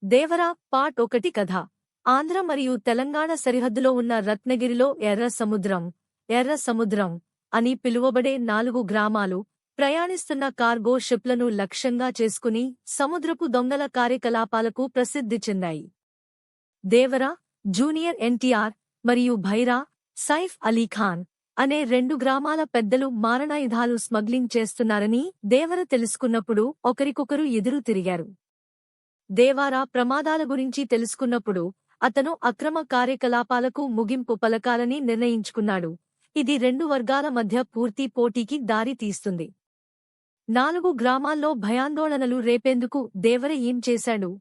Devara part 1 కథ. ఆంధ్ర మరియు తెలంగాణ సరిహద్దులో ఉన్న రత్నగిరిలో ఎర్ర సముద్రం అని పిలువబడే 4 గ్రామాలు ప్రయాణిస్తున్న కార్గో షిప్లను లక్ష్యంగా చేసుకుని సముద్రపు దొంగల కార్యకలాపాలకు ప్రసిద్ధి చెందాయి. దేవరా, జూనియర్ ఎన్టీఆర్ మరియు భైరా, సైఫ్ అలీఖాన్ అనే 2 గ్రామాల పెద్దలు మారణాయుధాలు స్మగ్లింగ్ చేస్తున్నారని దేవర తెలుసుకున్నప్పుడు ఒకరికొకరు ఎదురు తిరిగారు. దేవారా ప్రమాదాల గురించి తెలుసుకున్నప్పుడు అతను అక్రమ కార్యకలాపాలకు ముగింపు పలకాలని నిర్ణయించుకున్నాడు. ఇది 2 వర్గాల మధ్య పూర్తి పోటీకి దారి తీస్తుంది. 4 గ్రామాల్లో భయాందోళనలు రేపేందుకు దేవర ఏం చేశాడు?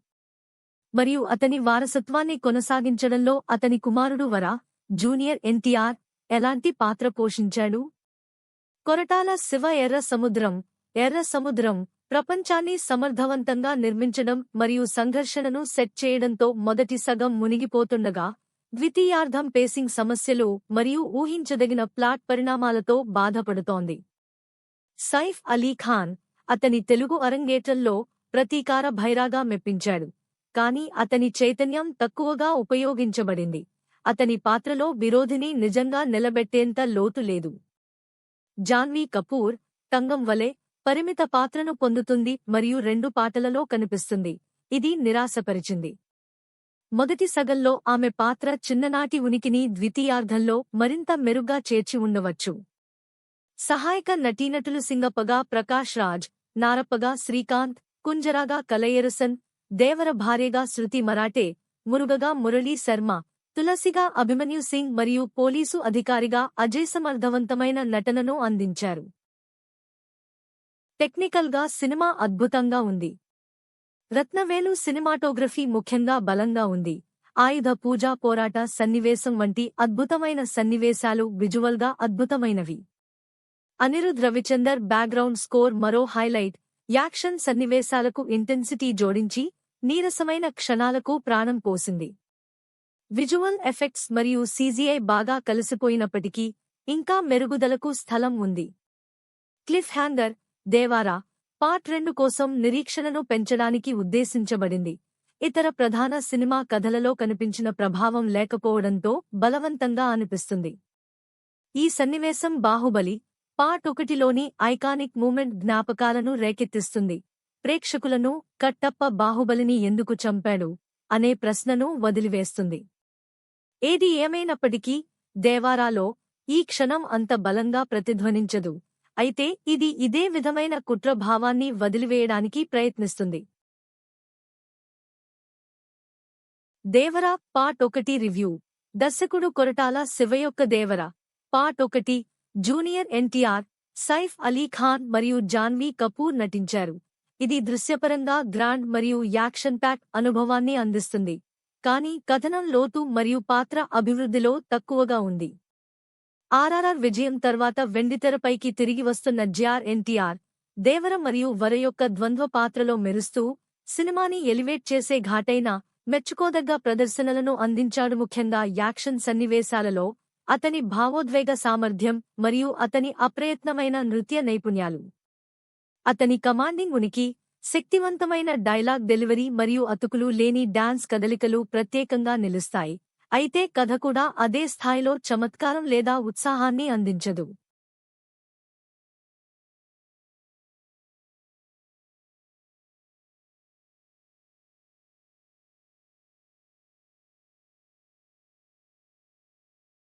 మరియు అతని వారసత్వాన్ని కొనసాగించడంలో అతని కుమారుడు వరా, జూనియర్ ఎన్టీఆర్ ఎలాంటి పాత్ర పోషించాడు? కొరటాల శివ ఎర్ర సముద్రం ప్రపంచాన్ని సమర్థవంతంగా నిర్మించడం మరియు సంఘర్షణను సెట్ చేయడంతో మొదటి సగం మునిగిపోతుండగా, ద్వితీయార్ధం పేసింగ్ సమస్యలు మరియు ఊహించదగిన ప్లాట్ పరిణామాలతో బాధపడుతోంది. సైఫ్ అలీఖాన్ అతని తెలుగు అరంగేట్రంలో ప్రతీకార భైరాగా మెప్పించాడు, కాని అతని చైతన్యం తక్కువగా ఉపయోగించబడింది. అతని పాత్రలో విరోధిని నిజంగా నిలబెట్టేంత లోతు లేదు. జాన్వీ కపూర్ తంగం వలె పరిమిత పాత్రను పొందుతుంది మరియు 2 పాటలలో కనిపిస్తుంది. ఇది నిరాశపరిచింది. మొదటి సగంలో ఆమె పాత్ర చిన్ననాటి ఉనికిని ద్వితీయార్ధంలో మరింత మెరుగ్గా చేర్చి ఉండవచ్చు. సహాయక నటీనటులు సింగప్పగా ప్రకాష్ రాజ్, నారప్పగా శ్రీకాంత్, కుంజరాగా కలయరసన్, దేవర భార్యగా శృతి మరాఠే, మురుగగా మురళీ శర్మ, తులసిగా అభిమన్యు సింగ్ మరియు పోలీసు అధికారిగా అజయ్ సమర్థవంతమైన నటనను అందించారు. టెక్నికల్గా సినిమా అద్భుతంగా ఉంది. రత్నవేలు సినిమాటోగ్రఫీ ముఖ్యంగా బలంగా ఉంది. ఆయుధ పూజా పోరాట సన్నివేశం వంటి అద్భుతమైన సన్నివేశాలు విజువల్గా అద్భుతమైనవి. అనిరుద్ రవిచందర్ బ్యాక్గ్రౌండ్ స్కోర్ మరో హైలైట్. యాక్షన్ సన్నివేశాలకు ఇంటెన్సిటీ జోడించి నీరసమైన క్షణాలకు ప్రాణం పోసింది. విజువల్ ఎఫెక్ట్స్ మరియు సీజీఐ బాగా కలిసిపోయినప్పటికీ ఇంకా మెరుగుదలకు స్థలం ఉంది. Cliff hanger. దేవారా పార్ట్ 2 కోసం నిరీక్షణను పెంచడానికి ఉద్దేశించబడింది. ఇతర ప్రధాన సినిమా కథలలో కనిపించిన ప్రభావం లేకపోవడంతో బలవంతంగా అనిపిస్తుంది. ఈ సన్నివేశం బాహుబలి పార్ట్ 1లోని ఐకానిక్ మూమెంట్ జ్ఞాపకాలను రేకెత్తిస్తుంది. ప్రేక్షకులను కట్టప్ప బాహుబలిని ఎందుకు చంపాడు అనే ప్రశ్నను వదిలివేస్తుంది. ఏది ఏమైనప్పటికీ దేవారాలో ఈ క్షణం అంత బలంగా ప్రతిధ్వనించదు, అయితే ఇది ఇదే విధమైన కుట్ర భావాన్ని వదిలివేయడానికి ప్రయత్నిస్తుంది. Devara part 1 review. దర్శకుడు కొరటాల శివ యొక్క దేవరా పార్ట్ 1 జూనియర్ ఎన్టీఆర్, సైఫ్ అలీఖాన్ మరియు జాన్వీ కపూర్ నటించారు. ఇది దృశ్యపరంగా గ్రాండ్ మరియు యాక్షన్ ప్యాక్ అనుభవాన్ని అందిస్తుంది, కానీ కథనం లోతు మరియు పాత్ర అభివృద్ధిలో తక్కువగా ఉంది. ఆర్ఆర్ఆర్ విజయం తర్వాత వెండితెరపైకి తిరిగి వస్తున్న జూనియర్ ఎన్టీఆర్, దేవర మరియు వర యొక్క ద్వంద్వ పాత్రలో మెరుస్తూ సినిమాని ఎలివేట్ చేసే ఘాటైన, మెచ్చుకోదగ్గ ప్రదర్శనలను అందించాడు. ముఖ్యంగా యాక్షన్ సన్నివేశాలలో అతని భావోద్వేగ సామర్థ్యం మరియు అతని అప్రయత్నమైన నృత్య నైపుణ్యాలు, అతని కమాండింగ్ ఉనికి, శక్తివంతమైన డైలాగ్ డెలివరీ మరియు అతుకులు లేని డాన్స్ కదలికలు ప్రత్యేకంగా నిలుస్తాయి. అయితే కథ కూడా అదే స్థాయిలో చమత్కారం లేదా ఉత్సాహాన్ని అందించదు.